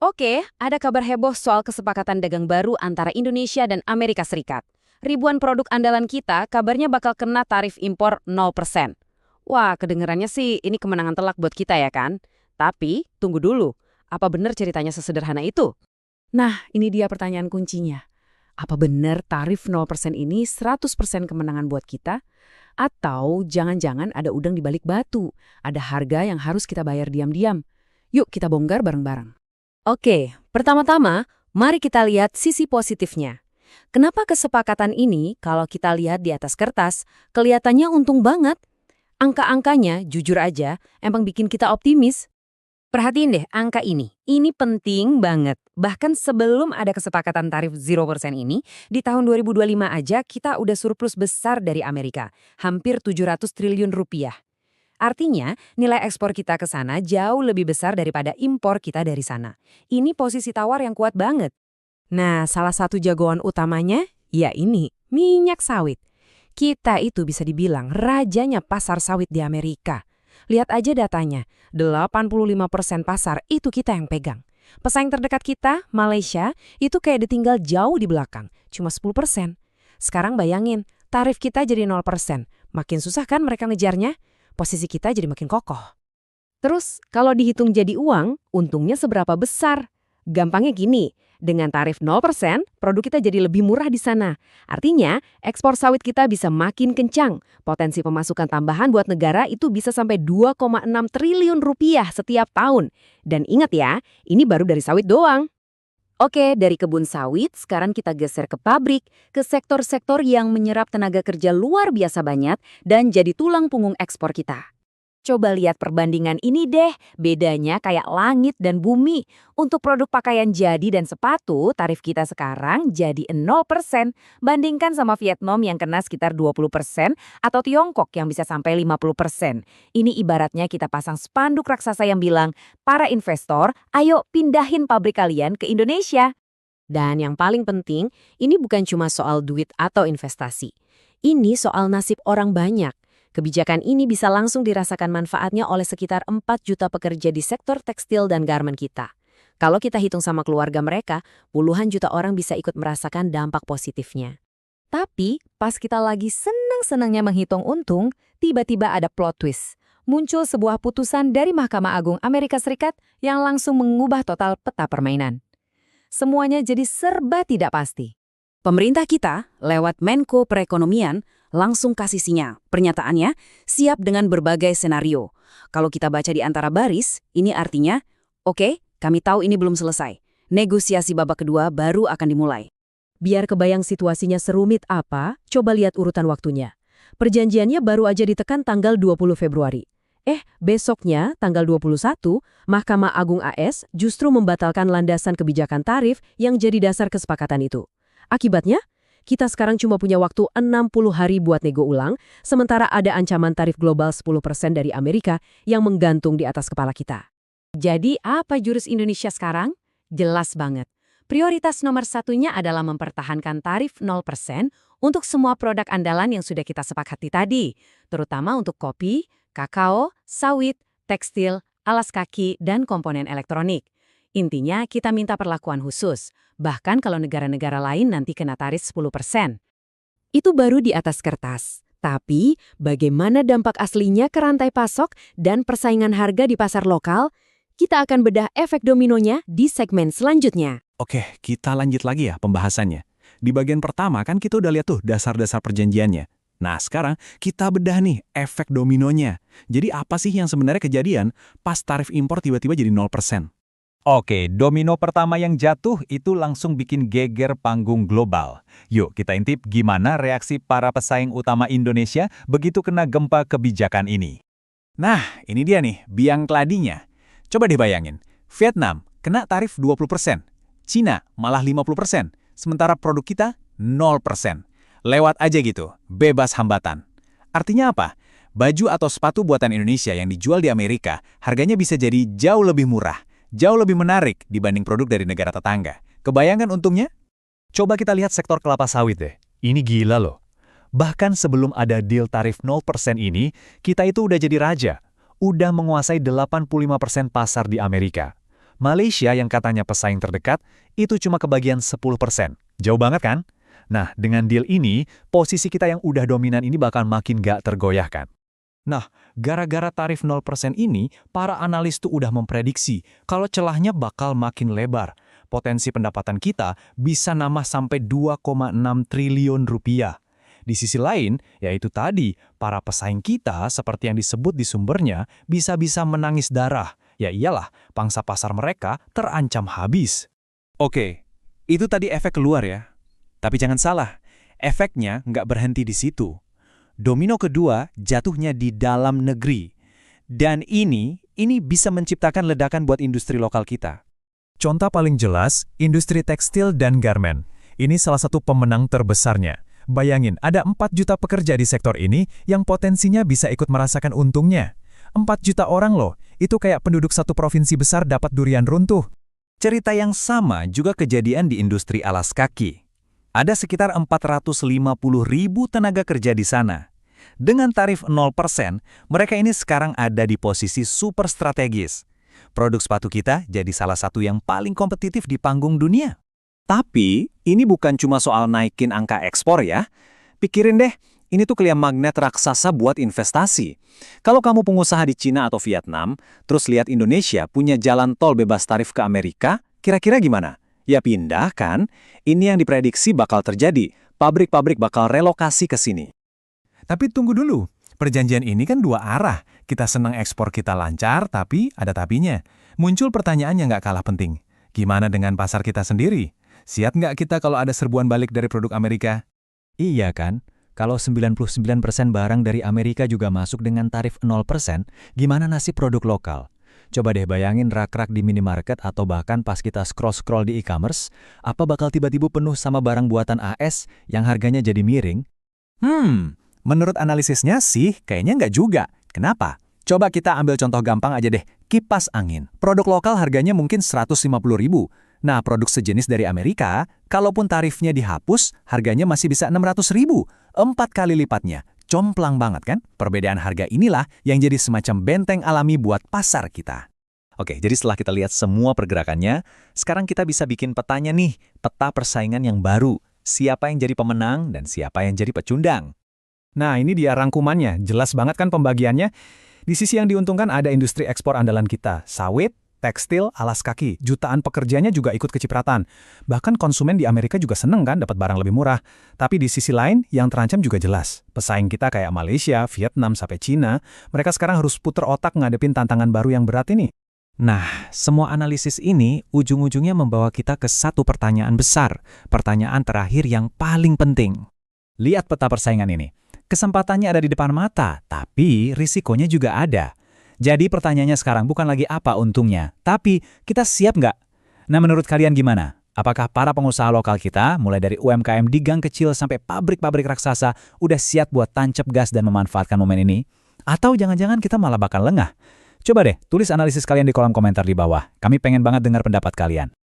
Oke, ada kabar heboh soal kesepakatan dagang baru antara Indonesia dan Amerika Serikat. Ribuan produk andalan kita kabarnya bakal kena tarif impor 0%. Wah, kedengarannya sih ini kemenangan telak buat kita ya kan? Tapi, tunggu dulu. Apa benar ceritanya sesederhana itu? Nah, ini dia pertanyaan kuncinya. Apa benar tarif 0% ini 100% kemenangan buat kita? Atau jangan-jangan ada udang di balik batu? Ada harga yang harus kita bayar diam-diam? Yuk kita bongkar bareng-bareng. Oke, pertama-tama, mari kita lihat sisi positifnya. Kenapa kesepakatan ini, kalau kita lihat di atas kertas, kelihatannya untung banget? Angka-angkanya, jujur aja, emang bikin kita optimis. Perhatiin deh angka ini. Ini penting banget. Bahkan sebelum ada kesepakatan tarif 0% ini, di tahun 2025 aja kita udah surplus besar dari Amerika. Hampir 700 triliun rupiah. Artinya, nilai ekspor kita ke sana jauh lebih besar daripada impor kita dari sana. Ini posisi tawar yang kuat banget. Nah, salah satu jagoan utamanya, ya ini, minyak sawit. Kita itu bisa dibilang rajanya pasar sawit di Amerika. Lihat aja datanya, 85% pasar itu kita yang pegang. Pesaing terdekat kita, Malaysia, itu kayak ditinggal jauh di belakang, cuma 10%. Sekarang bayangin, tarif kita jadi 0%. Makin susah kan mereka ngejarnya? Posisi kita jadi makin kokoh. Terus, kalau dihitung jadi uang, untungnya seberapa besar? Gampangnya gini, dengan tarif 0%, produk kita jadi lebih murah di sana. Artinya, ekspor sawit kita bisa makin kencang. Potensi pemasukan tambahan buat negara itu bisa sampai 2,6 triliun rupiah setiap tahun. Dan ingat ya, ini baru dari sawit doang. Oke, dari kebun sawit, sekarang kita geser ke pabrik, ke sektor-sektor yang menyerap tenaga kerja luar biasa banyak dan jadi tulang punggung ekspor kita. Coba lihat perbandingan ini deh, bedanya kayak langit dan bumi. Untuk produk pakaian jadi dan sepatu, tarif kita sekarang jadi 0%, bandingkan sama Vietnam yang kena sekitar 20% atau Tiongkok yang bisa sampai 50%. Ini ibaratnya kita pasang spanduk raksasa yang bilang, para investor, ayo pindahin pabrik kalian ke Indonesia. Dan yang paling penting, ini bukan cuma soal duit atau investasi. Ini soal nasib orang banyak. Kebijakan ini bisa langsung dirasakan manfaatnya oleh sekitar 4 juta pekerja di sektor tekstil dan garmen kita. Kalau kita hitung sama keluarga mereka, puluhan juta orang bisa ikut merasakan dampak positifnya. Tapi, pas kita lagi senang-senangnya menghitung untung, tiba-tiba ada plot twist. Muncul sebuah putusan dari Mahkamah Agung Amerika Serikat yang langsung mengubah total peta permainan. Semuanya jadi serba tidak pasti. Pemerintah kita, lewat Menko Perekonomian, langsung kasih sinyal. Pernyataannya, siap dengan berbagai senario. Kalau kita baca di antara baris, ini artinya, oke, kami tahu ini belum selesai. Negosiasi babak kedua baru akan dimulai. Biar kebayang situasinya serumit apa, coba lihat urutan waktunya. Perjanjiannya baru aja ditekan tanggal 20 Februari. Besoknya, tanggal 21, Mahkamah Agung AS justru membatalkan landasan kebijakan tarif yang jadi dasar kesepakatan itu. Akibatnya, kita sekarang cuma punya waktu 60 hari buat nego ulang, sementara ada ancaman tarif global 10% dari Amerika yang menggantung di atas kepala kita. Jadi apa jurus Indonesia sekarang? Jelas banget. Prioritas nomor satunya adalah mempertahankan tarif 0% untuk semua produk andalan yang sudah kita sepakati tadi, terutama untuk kopi, kakao, sawit, tekstil, alas kaki, dan komponen elektronik. Intinya, kita minta perlakuan khusus, bahkan kalau negara-negara lain nanti kena tarif 10%. Itu baru di atas kertas. Tapi, bagaimana dampak aslinya ke rantai pasok dan persaingan harga di pasar lokal? Kita akan bedah efek dominonya di segmen selanjutnya. Oke, kita lanjut lagi ya pembahasannya. Di bagian pertama kan kita udah lihat tuh dasar-dasar perjanjiannya. Nah, sekarang kita bedah nih efek dominonya. Jadi apa sih yang sebenarnya kejadian pas tarif impor tiba-tiba jadi 0%? Oke, domino pertama yang jatuh itu langsung bikin geger panggung global. Yuk kita intip gimana reaksi para pesaing utama Indonesia begitu kena gempa kebijakan ini. Nah, ini dia nih, biang keladinya. Coba deh bayangin, Vietnam kena tarif 20%, Cina malah 50%, sementara produk kita 0%. Lewat aja gitu, bebas hambatan. Artinya apa? Baju atau sepatu buatan Indonesia yang dijual di Amerika, harganya bisa jadi jauh lebih murah. Jauh lebih menarik dibanding produk dari negara tetangga. Kebayangkan untungnya? Coba kita lihat sektor kelapa sawit deh. Ini gila loh. Bahkan sebelum ada deal tarif 0% ini, kita itu udah jadi raja. Udah menguasai 85% pasar di Amerika. Malaysia yang katanya pesaing terdekat, itu cuma kebagian 10%. Jauh banget kan? Nah, dengan deal ini, posisi kita yang udah dominan ini bakal makin gak tergoyahkan. Nah, gara-gara tarif 0% ini, para analis tuh udah memprediksi kalau celahnya bakal makin lebar. Potensi pendapatan kita bisa nambah sampai 2,6 triliun rupiah. Di sisi lain, yaitu tadi, para pesaing kita seperti yang disebut di sumbernya bisa-bisa menangis darah. Ya iyalah, pangsa pasar mereka terancam habis. Oke, itu tadi efek keluar ya. Tapi jangan salah, efeknya nggak berhenti di situ. Domino kedua jatuhnya di dalam negeri. Dan ini bisa menciptakan ledakan buat industri lokal kita. Contoh paling jelas, industri tekstil dan garmen. Ini salah satu pemenang terbesarnya. Bayangin, ada 4 juta pekerja di sektor ini yang potensinya bisa ikut merasakan untungnya. 4 juta orang loh, itu kayak penduduk satu provinsi besar dapat durian runtuh. Cerita yang sama juga kejadian di industri alas kaki. Ada sekitar 450.000 tenaga kerja di sana. Dengan tarif 0%, mereka ini sekarang ada di posisi super strategis. Produk sepatu kita jadi salah satu yang paling kompetitif di panggung dunia. Tapi, ini bukan cuma soal naikin angka ekspor ya. Pikirin deh, ini tuh kayak magnet raksasa buat investasi. Kalau kamu pengusaha di Cina atau Vietnam, terus lihat Indonesia punya jalan tol bebas tarif ke Amerika, kira-kira gimana? Ya pindah kan? Ini yang diprediksi bakal terjadi. Pabrik-pabrik bakal relokasi ke sini. Tapi tunggu dulu, perjanjian ini kan dua arah. Kita senang ekspor kita lancar, tapi ada tapinya. Muncul pertanyaan yang nggak kalah penting. Gimana dengan pasar kita sendiri? Siap nggak kita kalau ada serbuan balik dari produk Amerika? Iya kan? Kalau 99% barang dari Amerika juga masuk dengan tarif 0%, gimana nasib produk lokal? Coba deh bayangin rak-rak di minimarket atau bahkan pas kita scroll-scroll di e-commerce, apa bakal tiba-tiba penuh sama barang buatan AS yang harganya jadi miring? Menurut analisisnya sih, kayaknya nggak juga. Kenapa? Coba kita ambil contoh gampang aja deh, kipas angin. Produk lokal harganya mungkin 150.000. Nah, produk sejenis dari Amerika, kalaupun tarifnya dihapus, harganya masih bisa 600.000. 4 kali lipatnya. Jomplang banget kan? Perbedaan harga inilah yang jadi semacam benteng alami buat pasar kita. Oke, jadi setelah kita lihat semua pergerakannya, sekarang kita bisa bikin petanya nih, peta persaingan yang baru. Siapa yang jadi pemenang dan siapa yang jadi pecundang. Nah, ini dia rangkumannya. Jelas banget kan pembagiannya? Di sisi yang diuntungkan ada industri ekspor andalan kita, sawit, tekstil, alas kaki. Jutaan pekerjanya juga ikut kecipratan. Bahkan konsumen di Amerika juga seneng kan dapat barang lebih murah. Tapi di sisi lain, yang terancam juga jelas. Pesaing kita kayak Malaysia, Vietnam, sampai Cina, mereka sekarang harus puter otak ngadepin tantangan baru yang berat ini. Nah, semua analisis ini ujung-ujungnya membawa kita ke satu pertanyaan besar. Pertanyaan terakhir yang paling penting. Lihat peta persaingan ini. Kesempatannya ada di depan mata, tapi risikonya juga ada. Jadi pertanyaannya sekarang bukan lagi apa untungnya, tapi kita siap nggak? Nah, menurut kalian gimana? Apakah para pengusaha lokal kita, mulai dari UMKM di gang kecil sampai pabrik-pabrik raksasa, udah siap buat tancap gas dan memanfaatkan momen ini? Atau jangan-jangan kita malah bakal lengah? Coba deh, tulis analisis kalian di kolom komentar di bawah. Kami pengen banget dengar pendapat kalian.